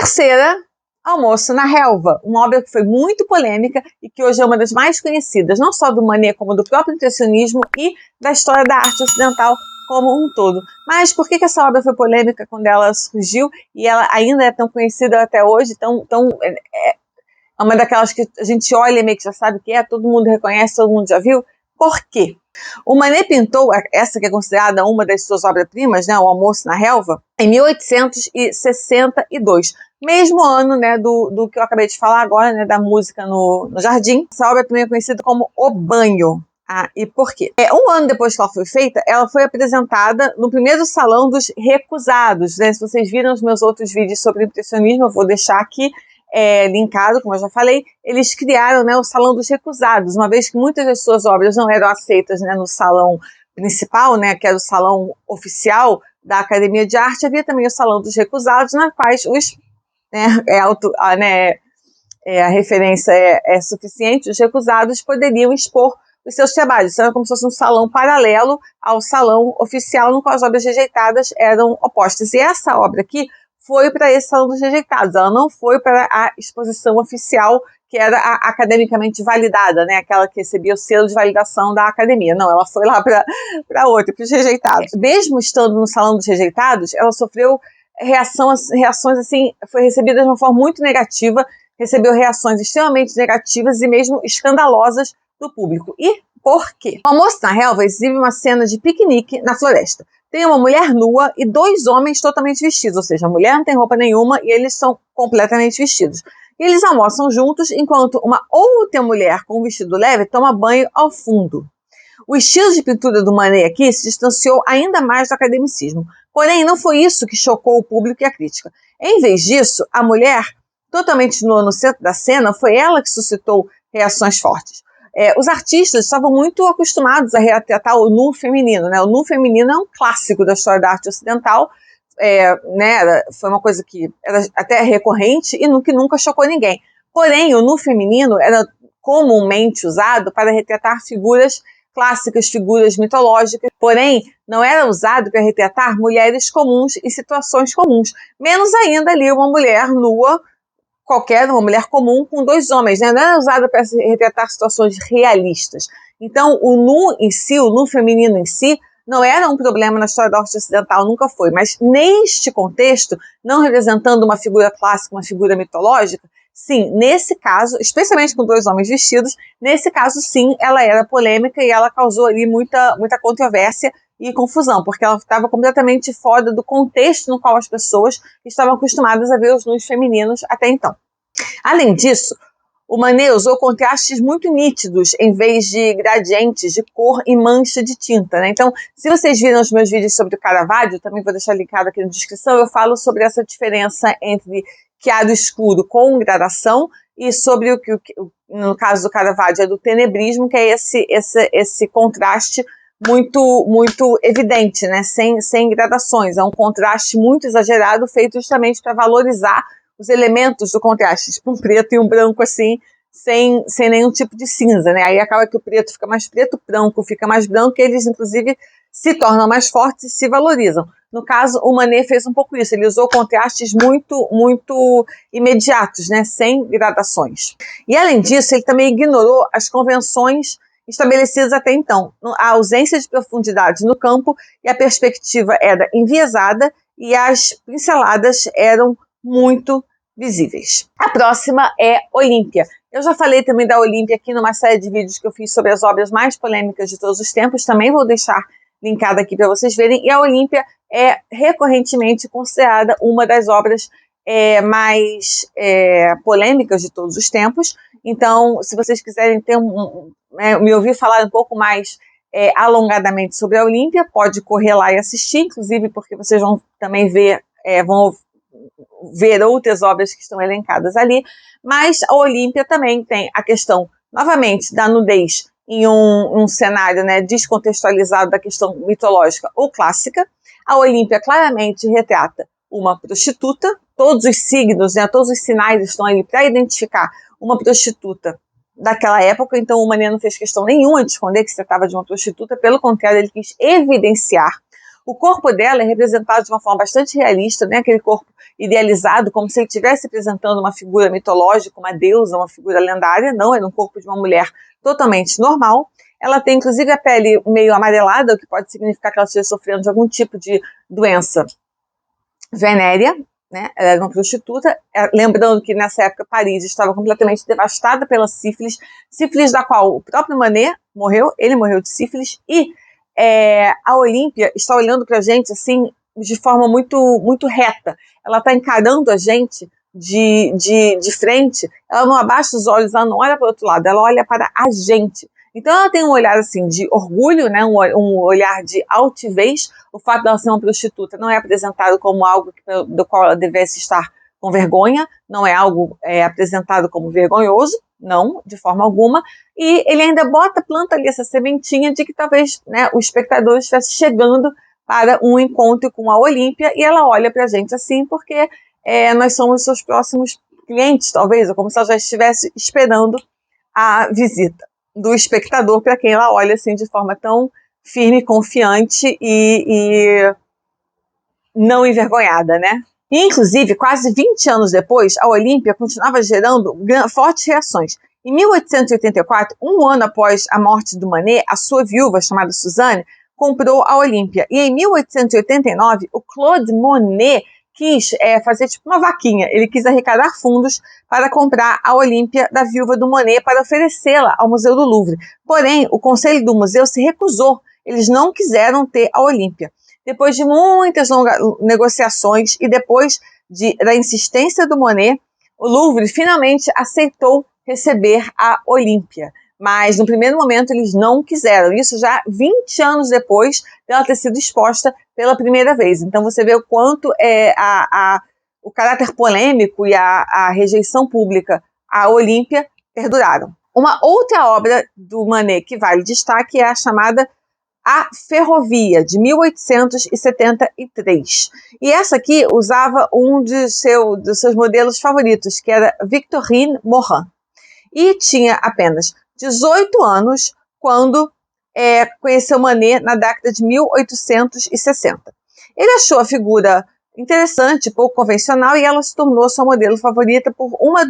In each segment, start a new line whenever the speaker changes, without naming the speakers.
Terceira, Almoço na Relva, uma obra que foi muito polêmica e que hoje é uma das mais conhecidas, não só do Manet, como do próprio impressionismo e da história da arte ocidental como um todo. Mas por que essa obra foi polêmica quando ela surgiu e ela ainda é tão conhecida até hoje, é uma daquelas que a gente olha e meio que já sabe o que é, todo mundo reconhece, todo mundo já viu? Por quê? O Manet pintou essa que é considerada uma das suas obras-primas, né, o Almoço na Relva, em 1862, mesmo ano, né, do que eu acabei de falar agora, né, da música no jardim. Essa obra também é conhecida como O Banho. E por quê? Um ano depois que ela foi feita, ela foi apresentada no primeiro Salão dos Recusados, né? Se vocês viram os meus outros vídeos sobre impressionismo, eu vou deixar aqui linkado, como eu já falei. Eles criaram, né, o Salão dos Recusados, uma vez que muitas das suas obras não eram aceitas, né, no salão principal, né, que era o salão oficial da Academia de Arte. Havia também o Salão dos Recusados, na quais os, a referência é suficiente, os recusados poderiam expor os seus trabalhos. Então, era como se fosse um salão paralelo ao salão oficial, no qual as obras rejeitadas eram opostas. E essa obra aqui foi para esse Salão dos Rejeitados, ela não foi para a exposição oficial, que era academicamente validada, né? Aquela que recebia o selo de validação da academia. Não, ela foi lá para outra, para os rejeitados. Mesmo estando no Salão dos Rejeitados, ela sofreu reações assim, foi recebida de uma forma muito negativa, recebeu reações extremamente negativas e mesmo escandalosas do público. E por quê? O Almoço na Relva exibe uma cena de piquenique na floresta. Tem uma mulher nua e dois homens totalmente vestidos, ou seja, a mulher não tem roupa nenhuma e eles são completamente vestidos. E eles almoçam juntos enquanto uma outra mulher com um vestido leve toma banho ao fundo. O estilo de pintura do Manet aqui se distanciou ainda mais do academicismo. Porém, não foi isso que chocou o público e a crítica. Em vez disso, a mulher, totalmente nua no centro da cena, foi ela que suscitou reações fortes. Os artistas estavam muito acostumados a retratar o nu feminino, né? O nu feminino é um clássico da história da arte ocidental, né? Foi uma coisa que era até recorrente e que nunca chocou ninguém. Porém, o nu feminino era comumente usado para retratar figuras clássicas, figuras mitológicas, porém não era usado para retratar mulheres comuns em situações comuns, menos ainda ali uma mulher nua, uma mulher comum com dois homens, né? Não era usado para retratar situações realistas. Então o nu em si, o nu feminino em si, não era um problema na história da arte ocidental, nunca foi, mas neste contexto, não representando uma figura clássica, uma figura mitológica, sim, nesse caso, especialmente com dois homens vestidos, nesse caso sim, ela era polêmica e ela causou ali muita controvérsia e confusão, porque ela estava completamente fora do contexto no qual as pessoas estavam acostumadas a ver os nus femininos até então. Além disso, o Manet usou contrastes muito nítidos em vez de gradientes de cor e mancha de tinta, né? Então, se vocês viram os meus vídeos sobre o Caravaggio, também vou deixar linkado aqui na descrição, eu falo sobre essa diferença entre claro escuro com gradação e sobre o que, no caso do Caravaggio, é do tenebrismo, que é esse contraste muito evidente, né? Sem gradações. É um contraste muito exagerado, feito justamente para valorizar os elementos do contraste, tipo um preto e um branco assim, sem nenhum tipo de cinza, né? Aí acaba que o preto fica mais preto, o branco fica mais branco, e eles inclusive se tornam mais fortes e se valorizam. No caso, o Manet fez um pouco isso, ele usou contrastes muito imediatos, né? Sem gradações. E além disso, ele também ignorou as convenções estabelecidas até então. A ausência de profundidade no campo e a perspectiva era enviesada e as pinceladas eram muito visíveis. A próxima é Olímpia. Eu já falei também da Olímpia aqui numa série de vídeos que eu fiz sobre as obras mais polêmicas de todos os tempos, também vou deixar linkado aqui para vocês verem, e a Olímpia é recorrentemente considerada uma das obras mais polêmicas de todos os tempos. Então, se vocês quiserem me ouvir falar um pouco mais alongadamente sobre a Olímpia, pode correr lá e assistir, inclusive porque vocês vão também vão ver outras obras que estão elencadas ali, mas a Olímpia também tem a questão, novamente, da nudez em um cenário, né, descontextualizado da questão mitológica ou clássica. A Olímpia claramente retrata uma prostituta, todos os signos, né, todos os sinais estão ali para identificar uma prostituta daquela época, então o Manet não fez questão nenhuma de esconder que se tratava de uma prostituta, pelo contrário, ele quis evidenciar O corpo dela é representado de uma forma bastante realista, né? Aquele corpo idealizado, como se ele estivesse representando uma figura mitológica, uma deusa, uma figura lendária. Não, era um corpo de uma mulher totalmente normal. Ela tem, inclusive, a pele meio amarelada, o que pode significar que ela esteja sofrendo de algum tipo de doença venérea, né? Ela era uma prostituta, lembrando que nessa época Paris estava completamente devastada pela sífilis, sífilis da qual o próprio Manet morreu, ele morreu de sífilis, e a Olímpia está olhando para a gente assim, de forma muito, muito reta, ela está encarando a gente de frente, ela não abaixa os olhos, ela não olha para o outro lado, ela olha para a gente. Então ela tem um olhar assim de orgulho, né, um olhar de altivez. O fato dela ser uma prostituta não é apresentado como algo do qual ela devesse estar com vergonha, não é algo apresentado como vergonhoso, não, de forma alguma. E ele ainda planta ali essa sementinha de que talvez, né, o espectador estivesse chegando para um encontro com a Olímpia, e ela olha para a gente assim porque nós somos seus próximos clientes, talvez, ou como se ela já estivesse esperando a visita do espectador, para quem ela olha assim de forma tão firme, confiante e não envergonhada, né? E, inclusive, quase 20 anos depois, a Olímpia continuava gerando fortes reações. Em 1884, um ano após a morte do Manet, a sua viúva, chamada Suzanne, comprou a Olímpia. E em 1889, o Claude Monet quis fazer tipo uma vaquinha. Ele quis arrecadar fundos para comprar a Olímpia da viúva do Monet para oferecê-la ao Museu do Louvre. Porém, o conselho do museu se recusou. Eles não quiseram ter a Olímpia. Depois de muitas negociações e depois da insistência do Monet, o Louvre finalmente aceitou receber a Olímpia. Mas no primeiro momento eles não quiseram, isso já 20 anos depois dela ter sido exposta pela primeira vez. Então você vê o quanto o caráter polêmico e a rejeição pública à Olímpia perduraram. Uma outra obra do Manet que vale destaque é a chamada A Ferrovia, de 1873. E essa aqui usava um dos seus modelos favoritos, que era Victorine Morin. E tinha apenas 18 anos quando conheceu Manet na década de 1860. Ele achou a figura interessante, pouco convencional, e ela se tornou sua modelo favorita por uma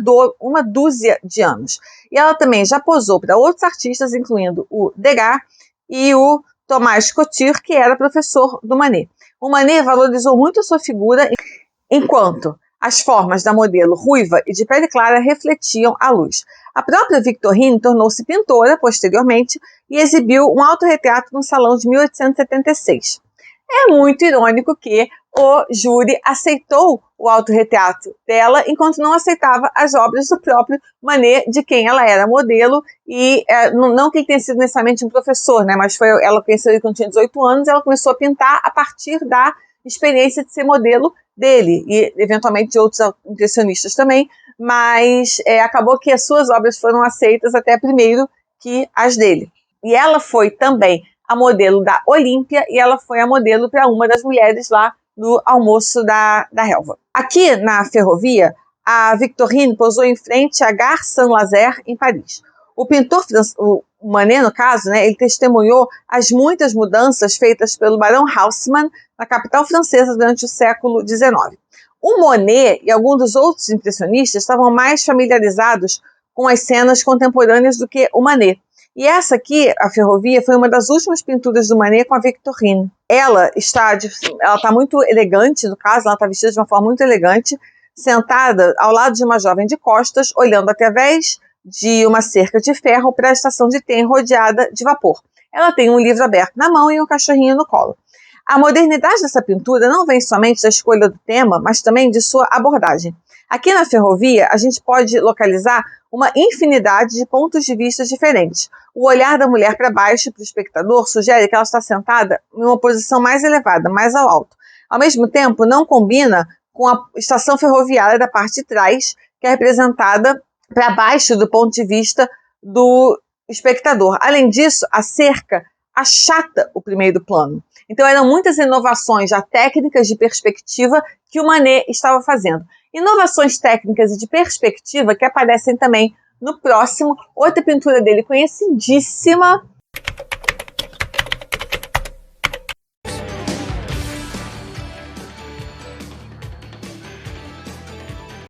dúzia de anos. E ela também já posou para outros artistas, incluindo o Degas e o Thomas Couture, que era professor do Manet. O Manet valorizou muito a sua figura, enquanto as formas da modelo ruiva e de pele clara refletiam a luz. A própria Victorine tornou-se pintora posteriormente e exibiu um autorretrato no Salão de 1876. É muito irônico que o júri aceitou o autorretrato dela, enquanto não aceitava as obras do próprio Manet, de quem ela era modelo, e não que ele tenha sido necessariamente um professor, né, mas ela conheceu ele quando tinha 18 anos, e ela começou a pintar a partir da experiência de ser modelo dele, e eventualmente de outros impressionistas também, mas acabou que as suas obras foram aceitas até primeiro que as dele. E ela foi também a modelo da Olímpia, e ela foi a modelo para uma das mulheres lá no almoço da relva. Aqui na Ferrovia, a Victorine posou em frente à Gare Saint-Lazare, em Paris. O pintor, o Manet, no caso, né, ele testemunhou as muitas mudanças feitas pelo Barão Haussmann na capital francesa durante o século XIX. O Monet e alguns dos outros impressionistas estavam mais familiarizados com as cenas contemporâneas do que o Manet. E essa aqui, a Ferrovia, foi uma das últimas pinturas do Manet com a Victorine. Ela está muito elegante, no caso, ela está vestida de uma forma muito elegante, sentada ao lado de uma jovem de costas, olhando através de uma cerca de ferro para a estação de trem rodeada de vapor. Ela tem um livro aberto na mão e um cachorrinho no colo. A modernidade dessa pintura não vem somente da escolha do tema, mas também de sua abordagem. Aqui na Ferrovia, a gente pode localizar uma infinidade de pontos de vista diferentes. O olhar da mulher para baixo, para o espectador, sugere que ela está sentada em uma posição mais elevada, mais ao alto. Ao mesmo tempo, não combina com a estação ferroviária da parte de trás, que é representada para baixo do ponto de vista do espectador. Além disso, a cerca achata o primeiro plano. Então eram muitas inovações já técnicas de perspectiva que o Manet estava fazendo. Inovações técnicas e de perspectiva que aparecem também no próximo, outra pintura dele conhecidíssima,